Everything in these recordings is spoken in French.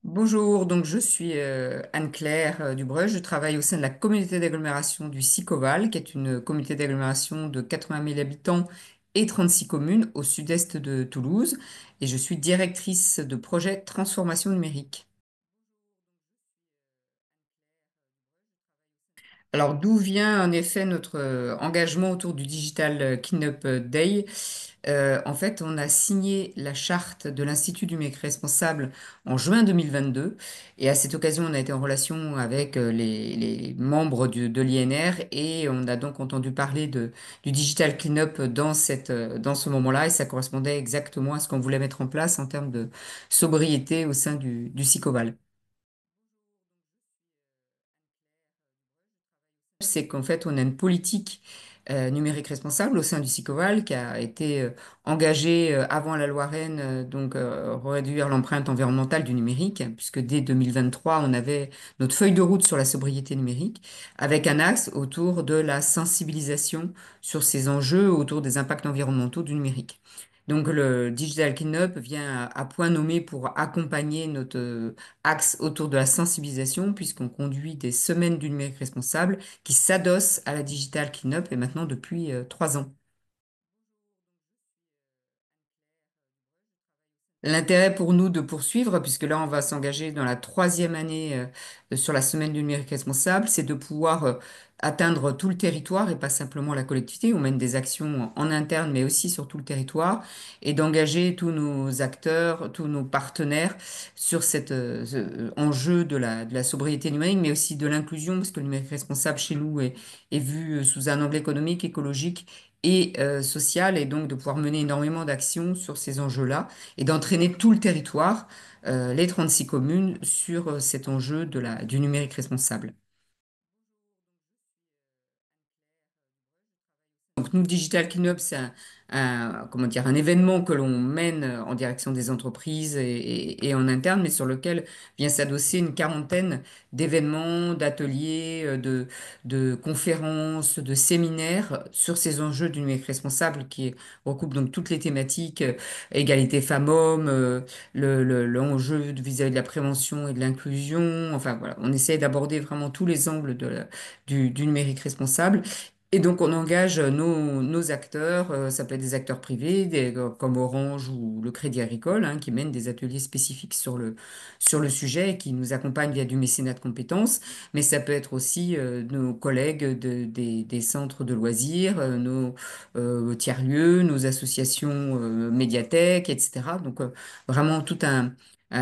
Bonjour, donc je suis Anne-Claire Dubreuil, je travaille au sein de la communauté d'agglomération du Sicoval, qui est une communauté d'agglomération de 80 000 habitants et 36 communes au sud-est de Toulouse, et je suis directrice de projet transformation numérique. Alors, d'où vient en effet notre engagement autour du Digital Cleanup Day? En fait, on a signé la charte de l'Institut du numérique responsable en juin 2022 et à cette occasion, on a été en relation avec les membres de l'INR et on a donc entendu parler du Digital Cleanup dans ce moment-là et ça correspondait exactement à ce qu'on voulait mettre en place en termes de sobriété au sein du Sicoval. C'est qu'en fait, on a une politique numérique responsable au sein du SICOVAL qui a été engagée avant la loi Rennes, réduire l'empreinte environnementale du numérique, puisque dès 2023, on avait notre feuille de route sur la sobriété numérique, avec un axe autour de la sensibilisation sur ces enjeux, autour des impacts environnementaux du numérique. Donc le Digital Cleanup vient à point nommé pour accompagner notre axe autour de la sensibilisation, puisqu'on conduit des semaines du numérique responsable qui s'adosse à la Digital Cleanup et maintenant depuis 3 ans. L'intérêt pour nous de poursuivre, puisque là on va s'engager dans la troisième année sur la semaine du numérique responsable, c'est de pouvoir atteindre tout le territoire et pas simplement la collectivité. On mène des actions en interne, mais aussi sur tout le territoire, et d'engager tous nos acteurs, tous nos partenaires sur cet enjeu de la sobriété numérique, mais aussi de l'inclusion, parce que le numérique responsable chez nous est vu sous un angle économique, écologique et social, et donc de pouvoir mener énormément d'actions sur ces enjeux-là et d'entraîner tout le territoire, les 36 communes, sur cet enjeu du numérique responsable. Donc nous, Digital Cleanup, c'est comment dire, un événement que l'on mène en direction des entreprises et en interne, mais sur lequel vient s'adosser une quarantaine d'événements, d'ateliers, de conférences, de séminaires sur ces enjeux du numérique responsable qui recoupent donc toutes les thématiques, égalité femmes-hommes, l'enjeu vis-à-vis de la prévention et de l'inclusion. Enfin voilà, on essaie d'aborder vraiment tous les angles du numérique responsable. Et donc, on engage nos acteurs, ça peut être des acteurs privés, comme Orange ou le Crédit Agricole, hein, qui mènent des ateliers spécifiques sur le sujet et qui nous accompagnent via du mécénat de compétences. Mais ça peut être aussi nos collègues des centres de loisirs, nos tiers-lieux, nos associations médiathèques, etc. Donc, vraiment tout un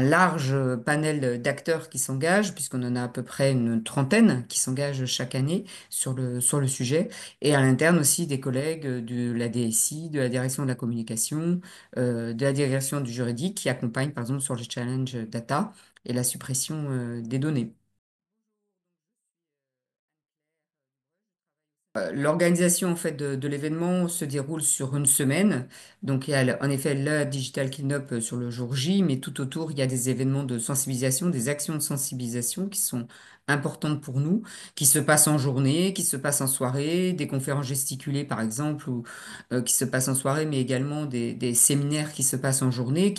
large panel d'acteurs qui s'engagent, puisqu'on en a à peu près une trentaine qui s'engagent chaque année sur le sujet. Et à l'interne aussi des collègues de la DSI, de la direction de la communication, de la direction du juridique qui accompagnent par exemple sur le challenge data et la suppression des données. L'organisation en fait de l'événement se déroule sur une semaine. Donc il y a en effet le Digital Cleanup sur le jour J, mais tout autour il y a des événements de sensibilisation, des actions de sensibilisation qui sont importantes pour nous, qui se passent en journée, qui se passent en soirée, des conférences gesticulées par exemple, ou qui se passent en soirée, mais également des séminaires qui se passent en journée,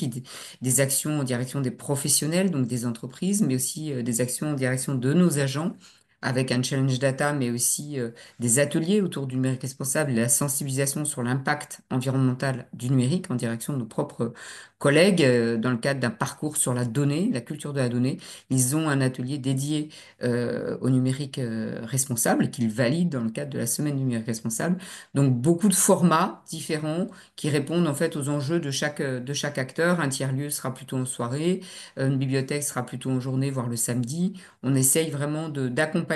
des actions en direction des professionnels, donc des entreprises, mais aussi des actions en direction de nos agents avec un challenge data, mais aussi des ateliers autour du numérique responsable et la sensibilisation sur l'impact environnemental du numérique en direction de nos propres collègues dans le cadre d'un parcours sur la donnée, la culture de la donnée. Ils ont un atelier dédié au numérique responsable qu'ils valident dans le cadre de la semaine du numérique responsable. Donc beaucoup de formats différents qui répondent en fait aux enjeux de chaque acteur. Un tiers-lieu sera plutôt en soirée, une bibliothèque sera plutôt en journée, voire le samedi. On essaye vraiment d'accompagner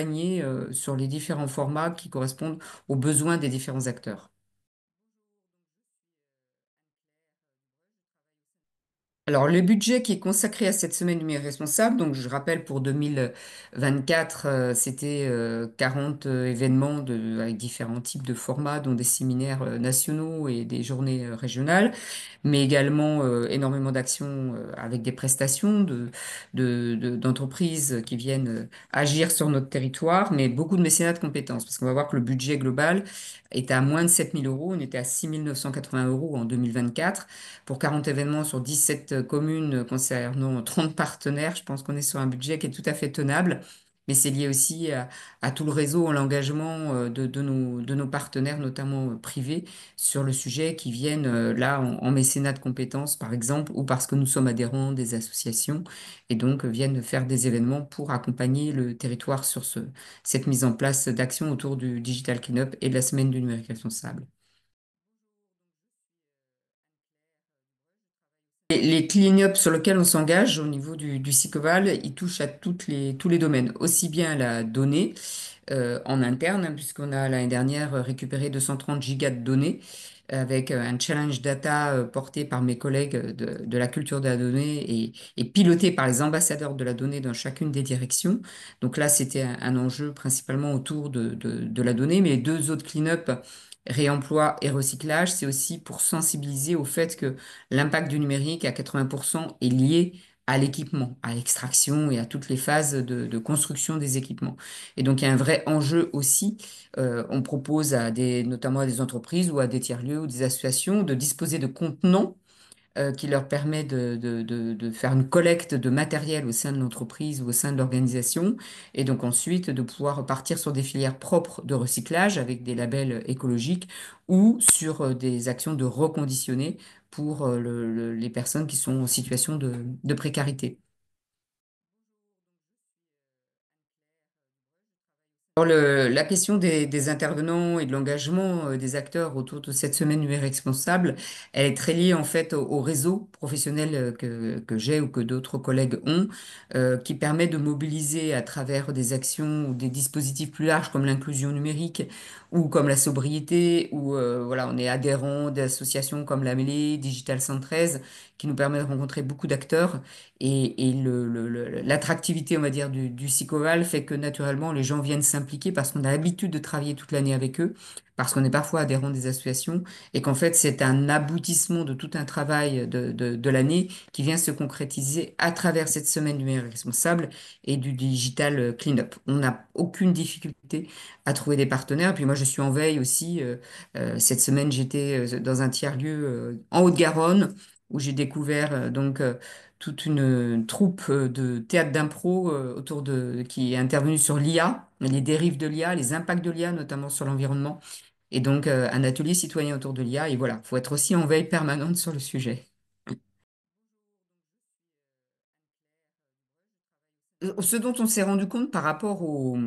sur les différents formats qui correspondent aux besoins des différents acteurs. Alors, le budget qui est consacré à cette semaine numérique responsable, donc je rappelle pour 2024, c'était 40 événements avec différents types de formats, dont des séminaires nationaux et des journées régionales, mais également énormément d'actions avec des prestations d'entreprises qui viennent agir sur notre territoire, mais beaucoup de mécénat de compétences, parce qu'on va voir que le budget global est à moins de 7 000 euros, on était à 6 980 euros en 2024 pour 40 événements sur 17 enquête commune concernant 30 partenaires. Je pense qu'on est sur un budget qui est tout à fait tenable. Mais c'est lié aussi à tout le réseau, à l'engagement de nos partenaires, notamment privés, sur le sujet, qui viennent là en mécénat de compétences, par exemple, ou parce que nous sommes adhérents des associations, et donc viennent faire des événements pour accompagner le territoire sur cette mise en place d'actions autour du Digital Cleanup et de la semaine du numérique responsable. Et les clean-up sur lesquels on s'engage au niveau du SICOVAL, ils touchent à tous les domaines, aussi bien la donnée en interne, hein, puisqu'on a l'année dernière récupéré 230 gigas de données avec un challenge data porté par mes collègues de la culture de la donnée et piloté par les ambassadeurs de la donnée dans chacune des directions. Donc là, c'était un enjeu principalement autour de la donnée, mais les deux autres clean-up, réemploi et recyclage, c'est aussi pour sensibiliser au fait que l'impact du numérique à 80% est lié à l'équipement, à l'extraction et à toutes les phases de construction des équipements. Et donc, il y a un vrai enjeu aussi. On propose notamment à des entreprises ou à des tiers-lieux ou des associations de disposer de contenants qui leur permet de faire une collecte de matériel au sein de l'entreprise ou au sein de l'organisation, et donc ensuite de pouvoir repartir sur des filières propres de recyclage avec des labels écologiques ou sur des actions de reconditionner pour les personnes qui sont en situation de précarité. Alors, la question des intervenants et de l'engagement des acteurs autour de cette semaine numérique responsable, elle est très liée en fait au réseau professionnel que j'ai ou que d'autres collègues ont, qui permet de mobiliser à travers des actions ou des dispositifs plus larges comme l'inclusion numérique ou comme la sobriété, ou voilà, on est adhérent d'associations comme la Mêlée, Digital 113, qui nous permet de rencontrer beaucoup d'acteurs. Et l'attractivité, on va dire, du Sicoval fait que naturellement, les gens viennent s'impliquer parce qu'on a l'habitude de travailler toute l'année avec eux, parce qu'on est parfois adhérent des associations, et qu'en fait, c'est un aboutissement de tout un travail de l'année qui vient se concrétiser à travers cette semaine du meilleur responsable et du digital cleanup. On n'a aucune difficulté à trouver des partenaires. Et puis moi, je suis en veille aussi. Cette semaine, j'étais dans un tiers-lieu en Haute-Garonne où j'ai découvert toute une troupe de théâtre d'impro qui est intervenue sur l'IA, les dérives de l'IA, les impacts de l'IA, notamment sur l'environnement, et donc un atelier citoyen autour de l'IA. Et voilà, il faut être aussi en veille permanente sur le sujet. Ce dont on s'est rendu compte par rapport aux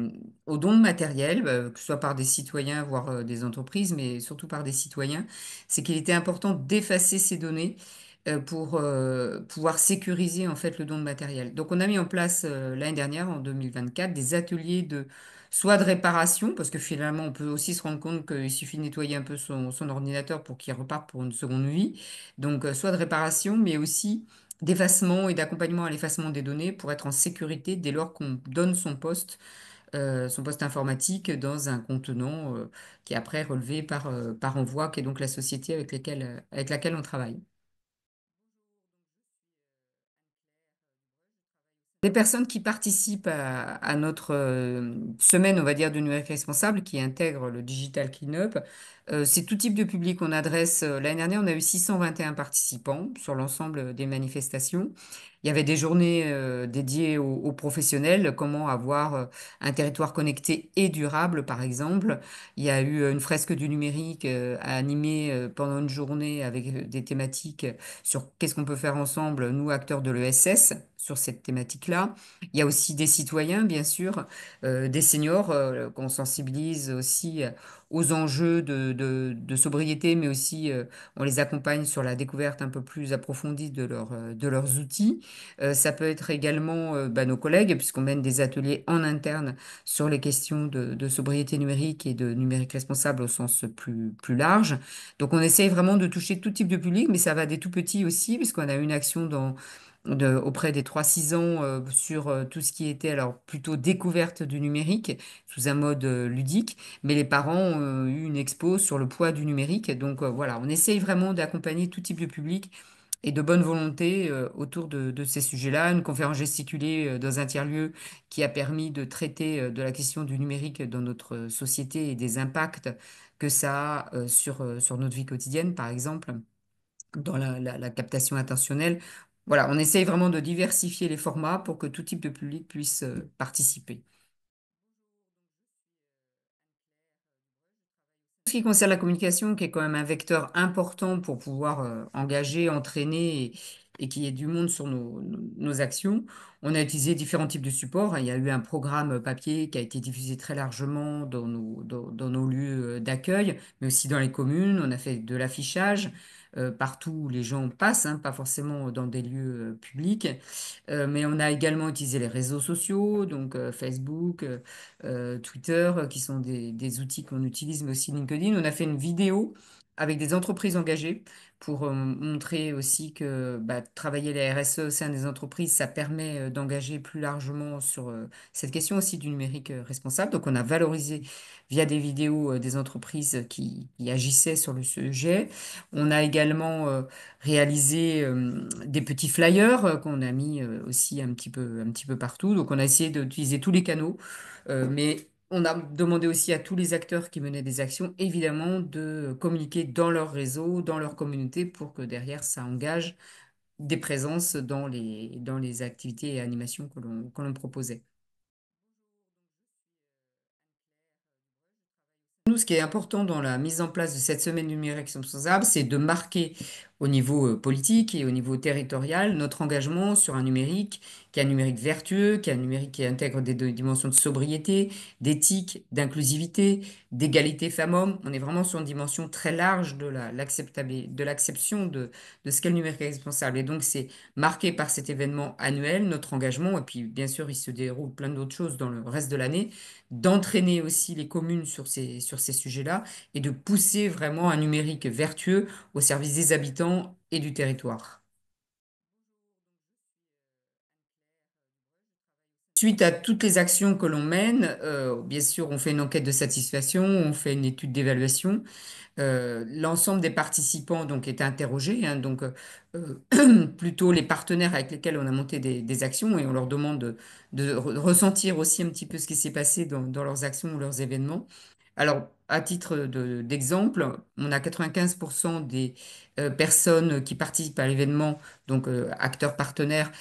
dons de matériel, que ce soit par des citoyens, voire des entreprises, mais surtout par des citoyens, c'est qu'il était important d'effacer ces données pour pouvoir sécuriser en fait le don de matériel. Donc on a mis en place l'année dernière, en 2024, des ateliers soit de réparation, parce que finalement on peut aussi se rendre compte qu'il suffit de nettoyer un peu son ordinateur pour qu'il reparte pour une seconde vie. Donc soit de réparation, mais aussi d'effacement et d'accompagnement à l'effacement des données pour être en sécurité dès lors qu'on donne son poste informatique dans un contenant qui est après relevé par Envoi, qui est donc la société avec laquelle on travaille. Les personnes qui participent à notre semaine, on va dire, de numérique responsable, qui intègrent le Digital Cleanup, c'est tout type de public qu'on adresse. L'année dernière, on a eu 621 participants sur l'ensemble des manifestations. Il y avait des journées dédiées aux professionnels, comment avoir un territoire connecté et durable, par exemple. Il y a eu une fresque du numérique à animer pendant une journée avec des thématiques sur qu'est-ce qu'on peut faire ensemble, nous, acteurs de l'ESS, sur cette thématique-là. Il y a aussi des citoyens, bien sûr, des seniors qu'on sensibilise aussi aux enjeux de sobriété, mais aussi on les accompagne sur la découverte un peu plus approfondie de leurs outils. Ça peut être également nos collègues, puisqu'on mène des ateliers en interne sur les questions de sobriété numérique et de numérique responsable au sens plus large. Donc on essaye vraiment de toucher tout type de public, mais ça va des tout petits aussi, puisqu'on a une action auprès des 3-6 ans sur tout ce qui était alors plutôt découverte du numérique sous un mode ludique, mais les parents ont eu une expo sur le poids du numérique. Donc voilà, on essaye vraiment d'accompagner tout type de public et de bonne volonté autour de ces sujets-là. Une conférence gesticulée dans un tiers-lieu qui a permis de traiter de la question du numérique dans notre société et des impacts que ça a sur notre vie quotidienne, par exemple, dans la captation intentionnelle. Voilà, on essaye vraiment de diversifier les formats pour que tout type de public puisse participer. Ce qui concerne la communication, qui est quand même un vecteur important pour pouvoir engager, entraîner et qu'il y ait du monde sur nos actions, on a utilisé différents types de supports. Il y a eu un programme papier qui a été diffusé très largement dans nos lieux d'accueil, mais aussi dans les communes. On a fait de l'affichage partout où les gens passent, hein, pas forcément dans des lieux publics. Mais on a également utilisé les réseaux sociaux, donc Facebook, Twitter, qui sont des outils qu'on utilise, mais aussi LinkedIn. On a fait une vidéo avec des entreprises engagées pour montrer aussi que bah, travailler la RSE au sein des entreprises, ça permet d'engager plus largement sur cette question aussi du numérique responsable. Donc on a valorisé via des vidéos des entreprises qui agissaient sur le sujet. On a également réalisé des petits flyers qu'on a mis aussi un petit peu partout. Donc on a essayé d'utiliser tous les canaux. Mais on a demandé aussi à tous les acteurs qui menaient des actions, évidemment, de communiquer dans leur réseau, dans leur communauté, pour que derrière, ça engage des présences dans les activités et animations que l'on proposait. Nous, ce qui est important dans la mise en place de cette semaine numérique responsable, c'est de marquer au niveau politique et au niveau territorial notre engagement sur un numérique qui est un numérique vertueux, qui est un numérique qui intègre des dimensions de sobriété, d'éthique, d'inclusivité, d'égalité femmes-hommes. On est vraiment sur une dimension très large de l'acception de ce qu'est le numérique responsable. Et donc, c'est marqué par cet événement annuel, notre engagement. Et puis, bien sûr, il se déroule plein d'autres choses dans le reste de l'année d'entraîner aussi les communes sur ces sujets-là et de pousser vraiment un numérique vertueux au service des habitants et du territoire. Suite à toutes les actions que l'on mène, bien sûr, on fait une enquête de satisfaction, on fait une étude d'évaluation. L'ensemble des participants donc est interrogé, hein, donc plutôt les partenaires avec lesquels on a monté des actions et on leur demande de ressentir aussi un petit peu ce qui s'est passé dans leurs actions ou leurs événements. Alors, à titre d'exemple, on a 95% des personnes qui participent à l'événement, donc acteurs partenaires,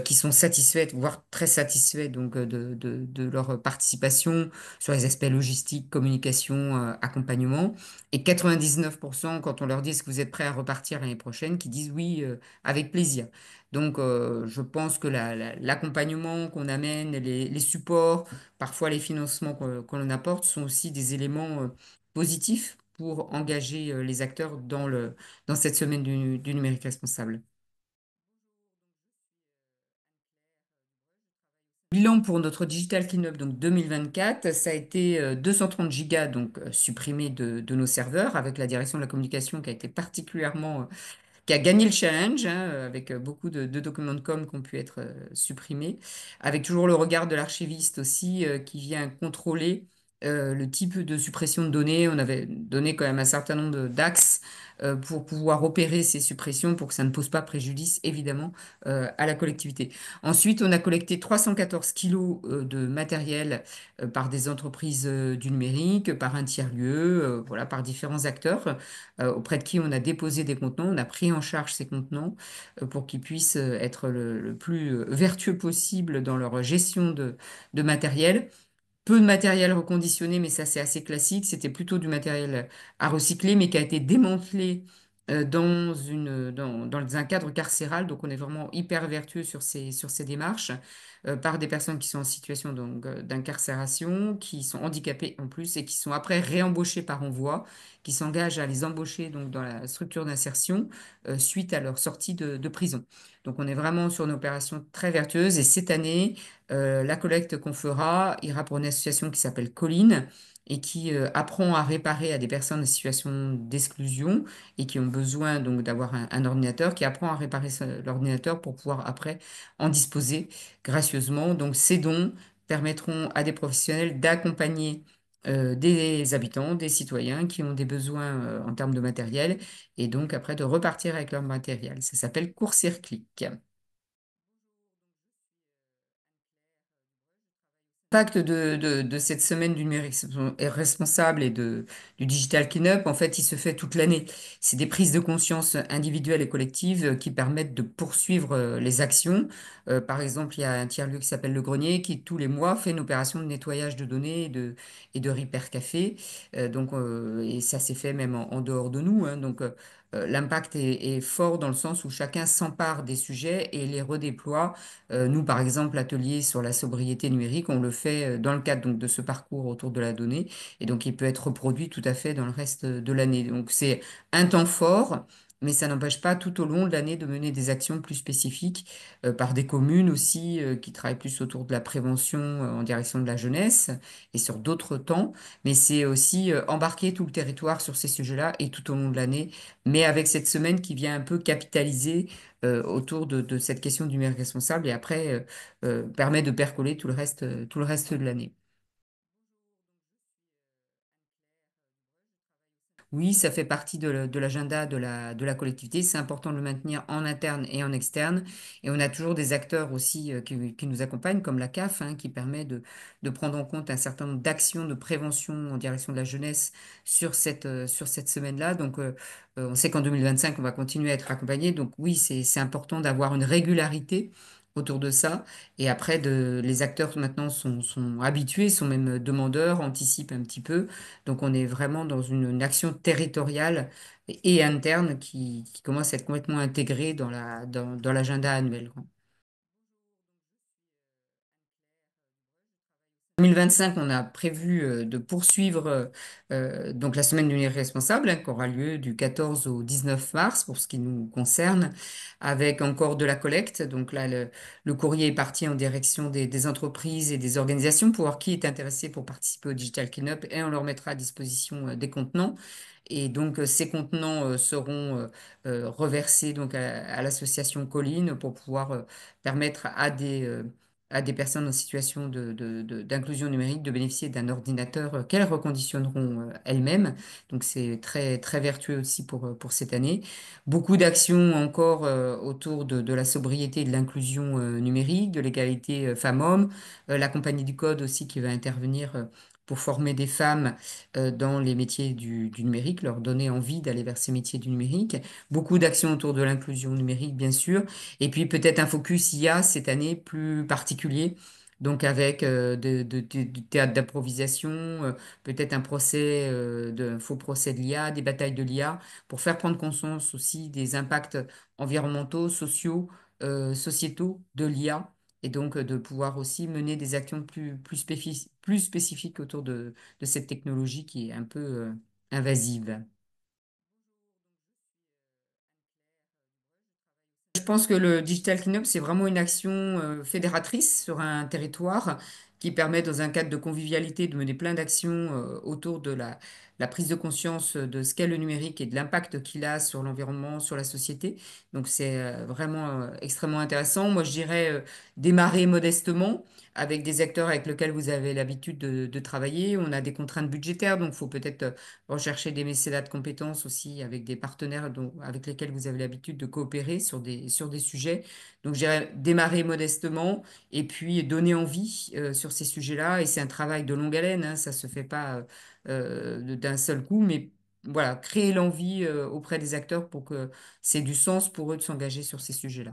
qui sont satisfaites, voire très satisfaits donc, de leur participation sur les aspects logistiques, communication, accompagnement. Et 99% quand on leur dit est-ce que vous êtes prêts à repartir l'année prochaine, qui disent oui, avec plaisir. Donc, je pense que l'accompagnement qu'on amène, les supports, parfois les financements qu'on apporte sont aussi des éléments positifs pour engager les acteurs dans cette semaine du numérique responsable. Bilan pour notre Digital Cleanup donc 2024, ça a été 230 gigas donc supprimés de nos serveurs avec la direction de la communication qui a été particulièrement qui a gagné le challenge, hein, avec beaucoup de documents de com qui ont pu être supprimés, avec toujours le regard de l'archiviste aussi, qui vient contrôler le type de suppression de données. On avait donné quand même un certain nombre d'axes pour pouvoir opérer ces suppressions pour que ça ne pose pas préjudice, évidemment, à la collectivité. Ensuite, on a collecté 314 kilos de matériel par des entreprises du numérique, par un tiers-lieu, voilà, par différents acteurs auprès de qui on a déposé des contenants, on a pris en charge ces contenants pour qu'ils puissent être le plus vertueux possible dans leur gestion de matériel. Peu de matériel reconditionné, mais ça c'est assez classique. C'était plutôt du matériel à recycler, mais qui a été démantelé dans un cadre carcéral. Donc on est vraiment hyper vertueux sur ces démarches par des personnes qui sont en situation donc, d'incarcération, qui sont handicapées en plus et qui sont après réembauchées par envoi, qui s'engagent à les embaucher donc, dans la structure d'insertion suite à leur sortie de prison. Donc on est vraiment sur une opération très vertueuse et cette année, la collecte qu'on fera ira pour une association qui s'appelle Colline et qui apprend à réparer à des personnes en situation d'exclusion et qui ont besoin donc d'avoir un ordinateur, qui apprend à réparer l'ordinateur pour pouvoir après en disposer gracieusement. Donc ces dons permettront à des professionnels d'accompagner des habitants, des citoyens qui ont des besoins en termes de matériel et donc après de repartir avec leur matériel. Ça s'appelle Court-Circuit. L'impact de cette semaine du numérique est responsable du Digital Cleanup, en fait, il se fait toute l'année. C'est des prises de conscience individuelles et collectives qui permettent de poursuivre les actions. Par exemple, il y a un tiers-lieu qui s'appelle Le Grenier qui, tous les mois, fait une opération de nettoyage de données et de Repair Café. Et ça s'est fait même en dehors de nous, hein. L'impact est fort dans le sens où chacun s'empare des sujets et les redéploie. Nous, par exemple, l'atelier sur la sobriété numérique, on le fait dans le cadre donc, de ce parcours autour de la donnée. Et donc, il peut être reproduit tout à fait dans le reste de l'année. Donc, c'est un temps fort, mais ça n'empêche pas tout au long de l'année de mener des actions plus spécifiques par des communes aussi qui travaillent plus autour de la prévention en direction de la jeunesse et sur d'autres temps. Mais c'est aussi embarquer tout le territoire sur ces sujets-là et tout au long de l'année, mais avec cette semaine qui vient un peu capitaliser autour de cette question du numérique responsable et après permet de percoler tout le reste de l'année. Oui, ça fait partie de l'agenda de la collectivité. C'est important de le maintenir en interne et en externe. Et on a toujours des acteurs aussi qui nous accompagnent, comme la CAF, hein, qui permet de prendre en compte un certain nombre d'actions de prévention en direction de la jeunesse sur cette semaine-là. On sait qu'en 2025, on va continuer à être accompagné. Donc, oui, c'est important d'avoir une régularité autour de ça. Et après, les acteurs maintenant sont habitués, sont même demandeurs, anticipent un petit peu. Donc on est vraiment dans une action territoriale et interne qui commence à être complètement intégrée dans l'agenda annuel, quoi. 2025, on a prévu de poursuivre donc la semaine du numérique responsable, hein, qui aura lieu du 14 au 19 mars pour ce qui nous concerne, avec encore de la collecte. Donc là, le courrier est parti en direction des entreprises et des organisations pour voir qui est intéressé pour participer au Digital Cleanup et on leur mettra à disposition des contenants. Et donc, ces contenants seront reversés donc à l'association Colline pour pouvoir permettre à des personnes en situation d'inclusion numérique de bénéficier d'un ordinateur qu'elles reconditionneront elles-mêmes. Donc c'est très, très vertueux aussi pour cette année. Beaucoup d'actions encore autour de la sobriété et de l'inclusion numérique, de l'égalité femmes-hommes. La Compagnie du Code aussi qui va intervenir pour former des femmes dans les métiers du numérique, leur donner envie d'aller vers ces métiers du numérique. Beaucoup d'actions autour de l'inclusion numérique, bien sûr. Et puis peut-être un focus IA cette année plus particulier, donc avec du théâtre d'improvisation, peut-être un faux procès de l'IA, des batailles de l'IA, pour faire prendre conscience aussi des impacts environnementaux, sociaux, sociétaux de l'IA, et donc de pouvoir aussi mener des actions plus spécifiques autour de cette technologie qui est un peu invasive. Je pense que le Digital Cleanup, c'est vraiment une action fédératrice sur un territoire qui permet, dans un cadre de convivialité, de mener plein d'actions autour de la prise de conscience de ce qu'est le numérique et de l'impact qu'il a sur l'environnement, sur la société. Donc, c'est vraiment extrêmement intéressant. Moi, je dirais démarrer modestement avec des acteurs avec lesquels vous avez l'habitude de travailler. On a des contraintes budgétaires, donc il faut peut-être rechercher des mécénats de compétences aussi avec des partenaires avec lesquels vous avez l'habitude de coopérer sur des sujets. Donc, je dirais démarrer modestement et puis donner envie sur ces sujets-là. Et c'est un travail de longue haleine, hein, ça ne se fait pas d'un seul coup, mais voilà, créer l'envie auprès des acteurs pour que c'est du sens pour eux de s'engager sur ces sujets-là.